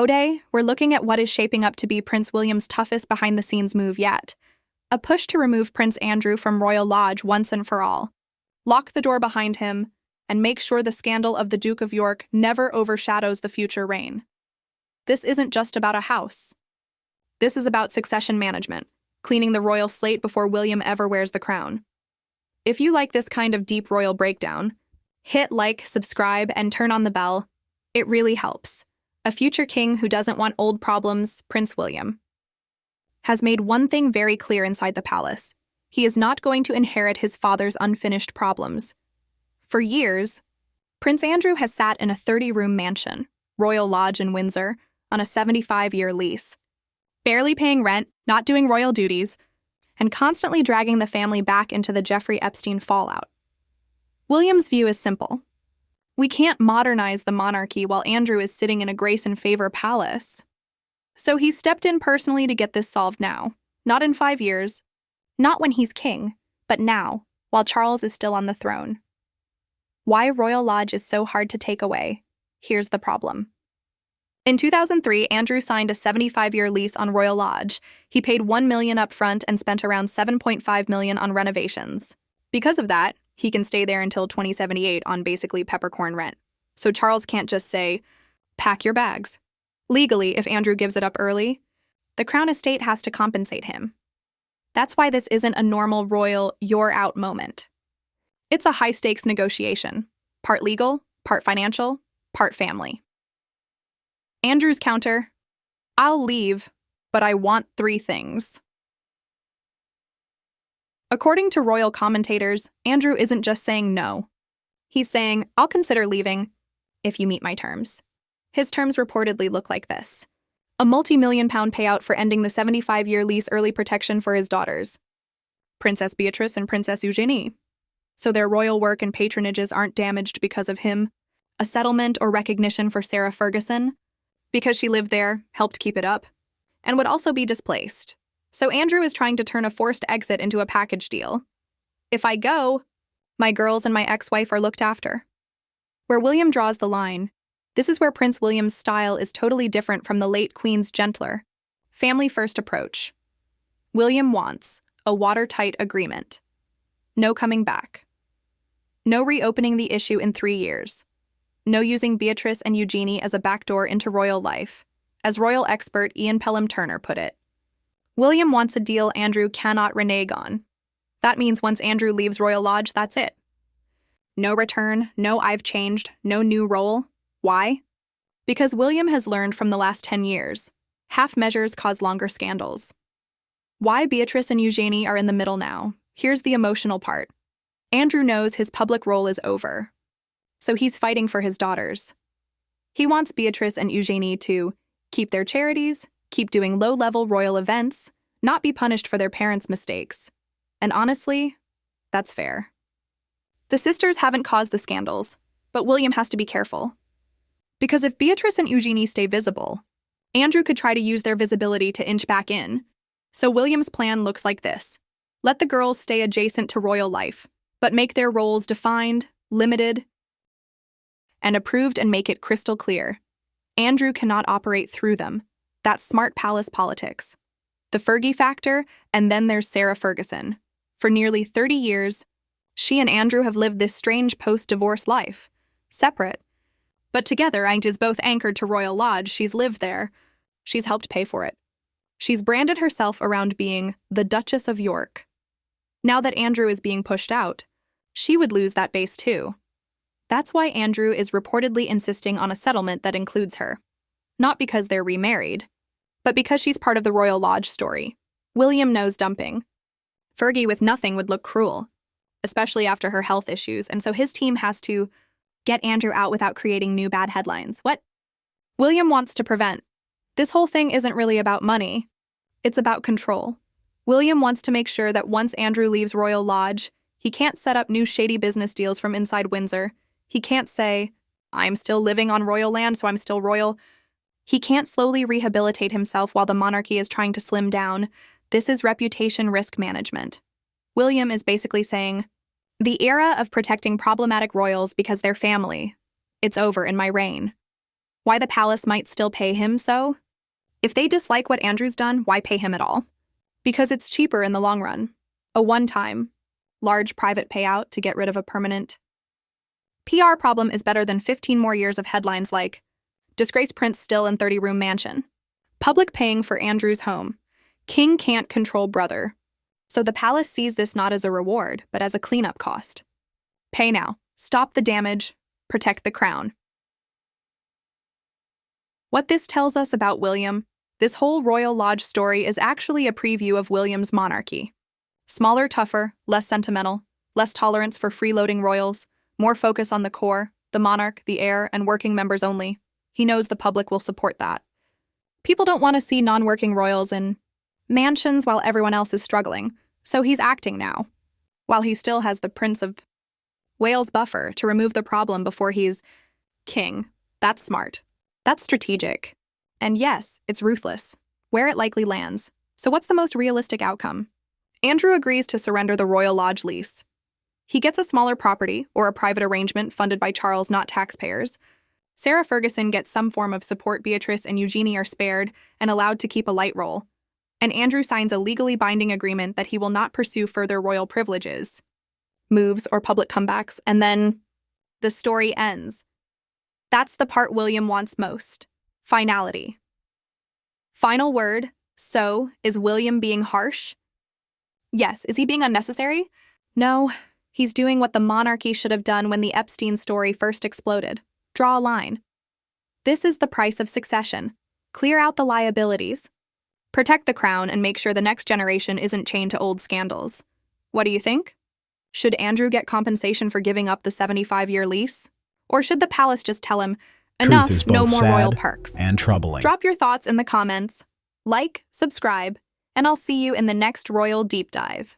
Today, we're looking at what is shaping up to be Prince William's toughest behind-the-scenes move yet. A push to remove Prince Andrew from Royal Lodge once and for all. Lock the door behind him, and make sure the scandal of the Duke of York never overshadows the future reign. This isn't just about a house. This is about succession management, cleaning the royal slate before William ever wears the crown. If you like this kind of deep royal breakdown, hit like, subscribe, and turn on the bell. It really helps. A future king who doesn't want old problems, Prince William, has made one thing very clear inside the palace. He is not going to inherit his father's unfinished problems. For years, Prince Andrew has sat in a 30-room mansion, Royal Lodge in Windsor, on a 75-year lease, barely paying rent, not doing royal duties, and constantly dragging the family back into the Jeffrey Epstein fallout. William's view is simple. We can't modernize the monarchy while Andrew is sitting in a grace and favor palace. So he stepped in personally to get this solved now, not in 5 years, not when he's king, but now, while Charles is still on the throne. Why Royal Lodge is so hard to take away? Here's the problem. In 2003, Andrew signed a 75-year lease on Royal Lodge. He paid $1 million up front and spent around $7.5 million on renovations. Because of that, he can stay there until 2078 on basically peppercorn rent. So Charles can't just say, pack your bags. Legally, if Andrew gives it up early, the Crown Estate has to compensate him. That's why this isn't a normal royal you're out moment. It's a high-stakes negotiation. Part legal, part financial, part family. Andrew's counter, I'll leave, but I want 3 things. According to royal commentators, Andrew isn't just saying no. He's saying, I'll consider leaving if you meet my terms. His terms reportedly look like this. A multi-million-pound payout for ending the 75-year lease early protection for his daughters, Princess Beatrice and Princess Eugenie, so their royal work and patronages aren't damaged because of him. A settlement or recognition for Sarah Ferguson, because she lived there, helped keep it up, and would also be displaced. So Andrew is trying to turn a forced exit into a package deal. If I go, my girls and my ex-wife are looked after. Where William draws the line, this is where Prince William's style is totally different from the late Queen's gentler, family-first approach. William wants a watertight agreement. No coming back. No reopening the issue in 3 years. No using Beatrice and Eugenie as a backdoor into royal life, as royal expert Ian Pelham Turner put it. William wants a deal Andrew cannot renege on. That means once Andrew leaves Royal Lodge, that's it. No return, no I've changed, no new role. Why? Because William has learned from the last 10 years. Half measures cause longer scandals. Why Beatrice and Eugenie are in the middle now. Here's the emotional part. Andrew knows his public role is over, so he's fighting for his daughters. He wants Beatrice and Eugenie to keep their charities, keep doing low-level royal events, not be punished for their parents' mistakes. And honestly, that's fair. The sisters haven't caused the scandals, but William has to be careful. Because if Beatrice and Eugenie stay visible, Andrew could try to use their visibility to inch back in. So William's plan looks like this. Let the girls stay adjacent to royal life, but make their roles defined, limited, and approved, and make it crystal clear. Andrew cannot operate through them. That's smart palace politics. The Fergie factor, and then there's Sarah Ferguson. For nearly 30 years, she and Andrew have lived this strange post-divorce life. Separate, but together, and is both anchored to Royal Lodge. She's lived there. She's helped pay for it. She's branded herself around being the Duchess of York. Now that Andrew is being pushed out, she would lose that base too. That's why Andrew is reportedly insisting on a settlement that includes her. Not because they're remarried, but because she's part of the Royal Lodge story. William knows dumping. Fergie with nothing would look cruel, especially after her health issues, and so his team has to get Andrew out without creating new bad headlines. What William wants to prevent. This whole thing isn't really about money. It's about control. William wants to make sure that once Andrew leaves Royal Lodge, he can't set up new shady business deals from inside Windsor. He can't say, I'm still living on royal land, so I'm still royal. He can't slowly rehabilitate himself while the monarchy is trying to slim down. This is reputation risk management. William is basically saying, the era of protecting problematic royals because they're family, it's over in my reign. Why the palace might still pay him so? If they dislike what Andrew's done, why pay him at all? Because it's cheaper in the long run. A one-time, large private payout to get rid of a permanent PR problem is better than 15 more years of headlines like, disgraced prince still in 30-room mansion. Public paying for Andrew's home. King can't control brother. So the palace sees this not as a reward, but as a cleanup cost. Pay now. Stop the damage. Protect the crown. What this tells us about William, this whole Royal Lodge story is actually a preview of William's monarchy. Smaller, tougher, less sentimental, less tolerance for freeloading royals, more focus on the core, the monarch, the heir, and working members only. He knows the public will support that. People don't want to see non-working royals in mansions while everyone else is struggling, so he's acting now, while he still has the Prince of Wales buffer to remove the problem before he's king. That's smart. That's strategic. And yes, it's ruthless, where it likely lands. So what's the most realistic outcome? Andrew agrees to surrender the Royal Lodge lease. He gets a smaller property or a private arrangement funded by Charles, not taxpayers. Sarah Ferguson gets some form of support. Beatrice and Eugenie are spared and allowed to keep a light role. And Andrew signs a legally binding agreement that he will not pursue further royal privileges, moves, or public comebacks, and then the story ends. That's the part William wants most. Finality. Final word. So, is William being harsh? Yes. Is he being unnecessary? No. He's doing what the monarchy should have done when the Epstein story first exploded. Draw a line. This is the price of succession. Clear out the liabilities. Protect the crown and make sure the next generation isn't chained to old scandals. What do you think? Should Andrew get compensation for giving up the 75-year lease? Or should the palace just tell him, enough, no more royal perks? And troubling. Drop your thoughts in the comments. Like, subscribe, and I'll see you in the next Royal Deep Dive.